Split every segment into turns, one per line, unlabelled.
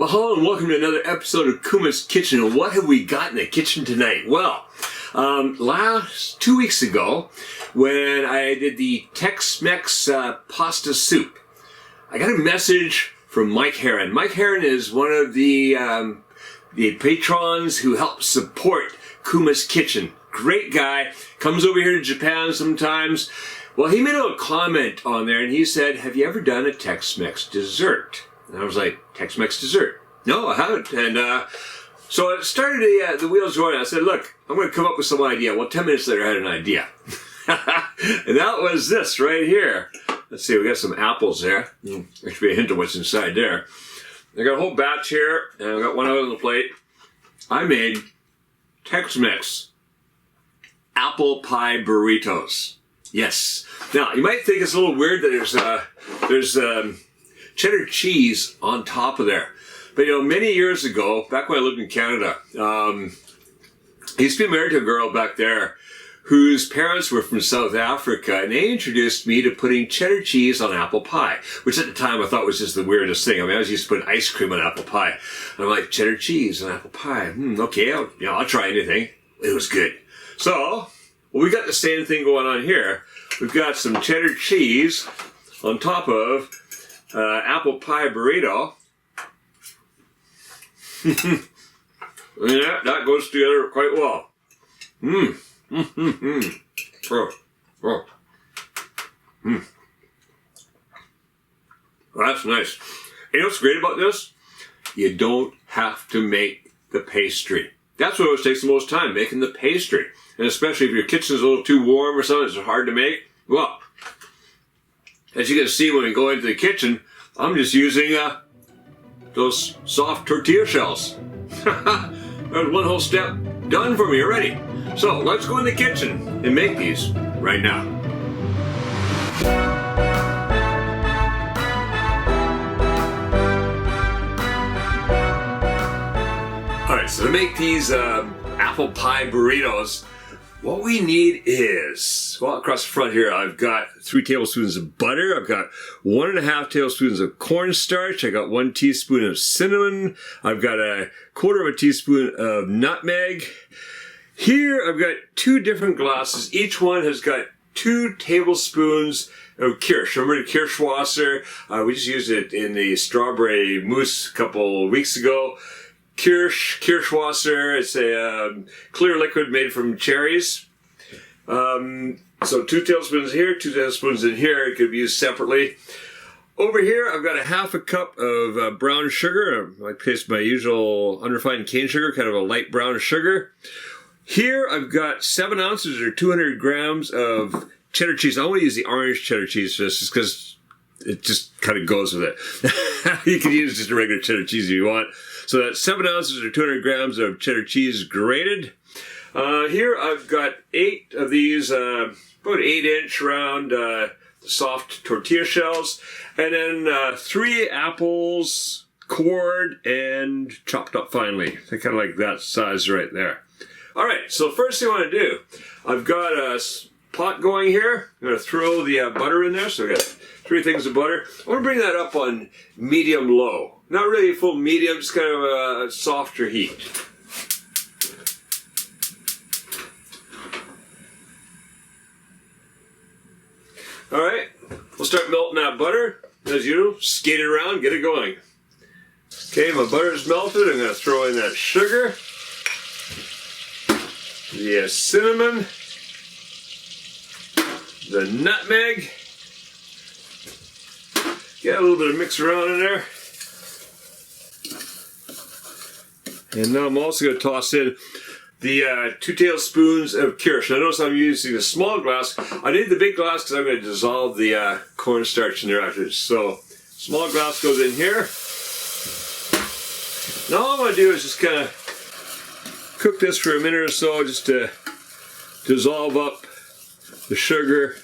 Well, hello and welcome to another episode of Kuma's Kitchen. And what have we got in the kitchen tonight? Well, 2 weeks ago, when I did the Tex-Mex pasta soup, I got a message from Mike Herrin. Mike Herrin is one of the patrons who helps support Kuma's Kitchen. Great guy. Comes over here to Japan sometimes. Well, he made a little comment on there, and he said, "Have you ever done a Tex-Mex dessert?" And I was like, "Tex-Mex dessert? No, I haven't." And so it started the wheels going. I said, "Look, I'm going to come up with some idea." Well, 10 minutes later, I had an idea. And that was this right here. Let's see, we got some apples there. There should be a hint of what's inside there. I got a whole batch here, and I got one out on the plate. I made Tex-Mex apple pie burritos. Yes. Now, you might think it's a little weird that there's cheddar cheese on top of there. But, you know, many years ago, back when I lived in Canada, I used to be married to a girl back there whose parents were from South Africa, and they introduced me to putting cheddar cheese on apple pie, which at the time I thought was just the weirdest thing. I mean, I was used to putting ice cream on apple pie. And I'm like, cheddar cheese on apple pie. Okay, I'll try anything. It was good. So, well, we got the same thing going on here. We've got some cheddar cheese on top of apple pie burrito. Yeah, that goes together quite well. Well, that's nice. You know what's great about this? You don't have to make the pastry. That's what always takes the most time, making the pastry. And especially if your kitchen's a little too warm or something, it's hard to make. Well, as you can see when we go into the kitchen, I'm just using those soft tortilla shells. There's one whole step done for me already. So let's go in the kitchen and make these right now. Alright, so to make these apple pie burritos, what we need is, well, across the front here, I've got 3 tablespoons of butter. I've got 1.5 tablespoons of cornstarch. I got 1 teaspoon of cinnamon. I've got 1/4 teaspoon of nutmeg. Here, I've got 2 different glasses. Each one has got 2 tablespoons of Kirsch. Remember the Kirsch wasser? We just used it in the strawberry mousse a couple weeks ago. Kirsch wasser. It's a clear liquid made from cherries. So 2 tablespoons here, 2 tablespoons in here. It could be used separately. Over here, I've got 1/2 cup of brown sugar. I taste my usual unrefined cane sugar, kind of a light brown sugar. Here, I've got 7 ounces or 200 grams of cheddar cheese. I want to use the orange cheddar cheese for this just because it just kind of goes with it. You can use just a regular cheddar cheese if you want. So that's 7 ounces or 200 grams of cheddar cheese grated. Here I've got 8 of these, about 8-inch round soft tortilla shells. And then 3 apples, cored and chopped up finely. They're kind of like that size right there. All right, so first thing I want to do, I've got a pot going here. I'm going to throw the butter in there. So I got 3 things of butter. I want to bring that up on medium-low. Not really full medium, just kind of a softer heat. All right, we'll start melting that butter. As usual, skate it around, get it going. Okay, my butter's melted. I'm going to throw in that sugar, the cinnamon, the nutmeg. Get a little bit of mix around in there. And now I'm also going to toss in the 2 tablespoons of Kirsch. Now notice I'm using a small glass. I need the big glass because I'm going to dissolve the cornstarch in there afterwards. So small glass goes in here. Now all I'm going to do is just kind of cook this for a minute or so just to dissolve up the sugar.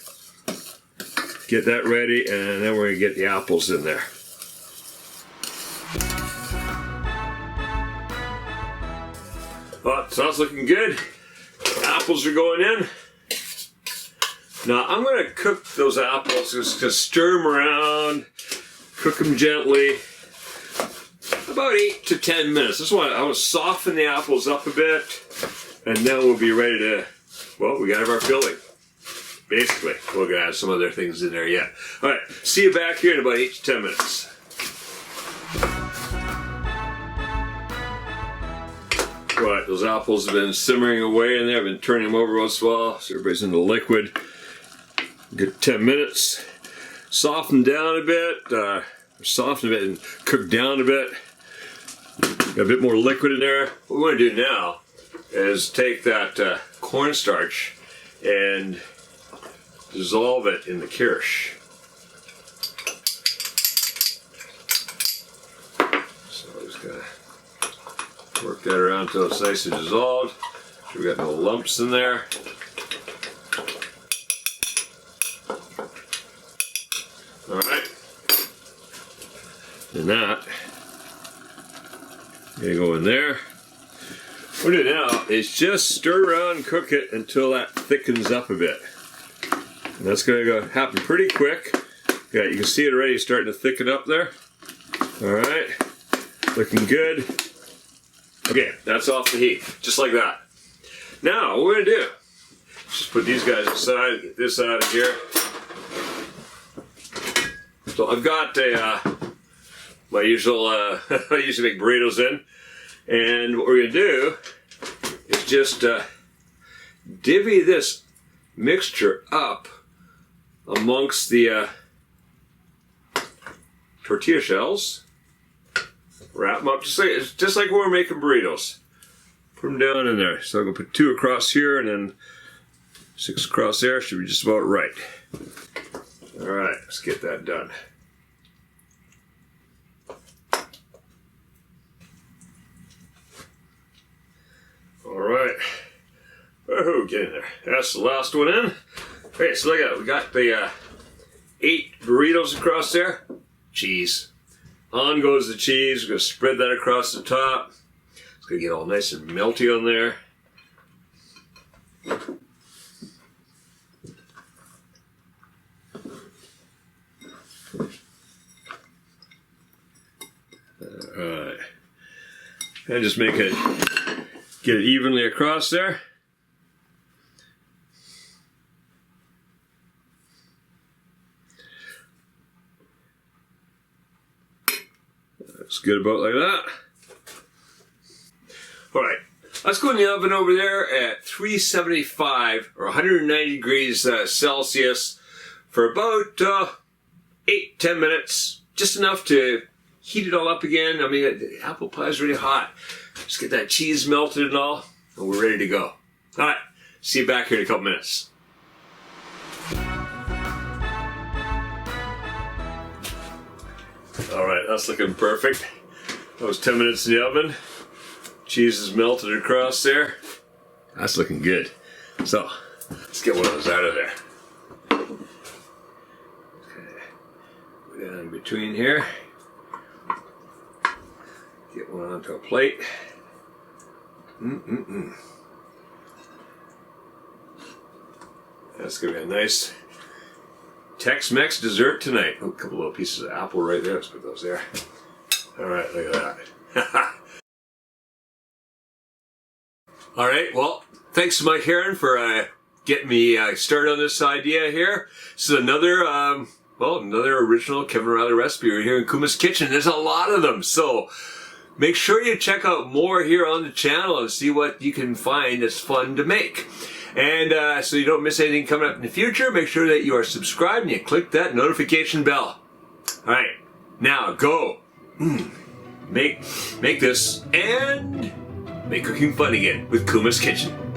Get that ready, and then we're going to get the apples in there. Well, sauce looking good. Apples are going in. Now I'm going to cook those apples, just stir them around, cook them gently. about 8 to 10 minutes. I want to soften the apples up a bit, and then we'll be ready to, well, we got to have our filling. Basically, we're going to add some other things in there yet. All right, see you back here in about 8 to 10 minutes. Right, those apples have been simmering away in there. I've been turning them over once in a while, so everybody's in the liquid. Good 10 minutes. Soften down a bit, soften a bit and cook down a bit. Got a bit more liquid in there. What we want to do now is take that cornstarch and dissolve it in the Kirsch. So I'm just gonna work that around until it's nice and dissolved. So we got no lumps in there. All right. And that gonna go in there. What we're doing now is just stir around and cook it until that thickens up a bit. And that's going to happen pretty quick. Yeah, you can see it already starting to thicken up there. All right, looking good. Okay, that's off the heat, just like that. Now, what we're going to do, just put these guys aside, get this out of here. So I've got my usual, I usually make burritos in. And what we're going to do is just divvy this mixture up amongst the tortilla shells. Wrap them up just like when we're making burritos. Put them down in there. So I'm going to put 2 across here and then 6 across there. Should be just about right. All right, let's get that done. All right. Oh, get in there. That's the last one in. Okay, so look at it. We got the 8 burritos across there. Cheese. On goes the cheese. We're going to spread that across the top. It's going to get all nice and melty on there. Alright. And just make it, get it evenly across there. That's good about like that. Alright, let's go in the oven over there at 375 or 190 degrees Celsius for about 8-10 minutes. Just enough to heat it all up again. I mean, the apple pie is really hot. Just get that cheese melted and all, and we're ready to go. All right, see you back here in a couple minutes. All right, that's looking perfect. That was 10 minutes in the oven. Cheese is melted across there. That's looking good. So, let's get one of those out of there. Okay, go down in between here. Get one onto a plate. That's going to be a nice Tex-Mex dessert tonight. Oh, a couple little pieces of apple right there. Let's put those there. All right, look at that. All right, well, thanks to Mike Herrin for getting me started on this idea here. This is another, another original Kevin Riley recipe right here in Kuma's Kitchen. There's a lot of them, so make sure you check out more here on the channel and see what you can find that's fun to make. And so you don't miss anything coming up in the future, make sure that you are subscribed and you click that notification bell. All right, now go. Make this and make cooking fun again with Kuma's Kitchen.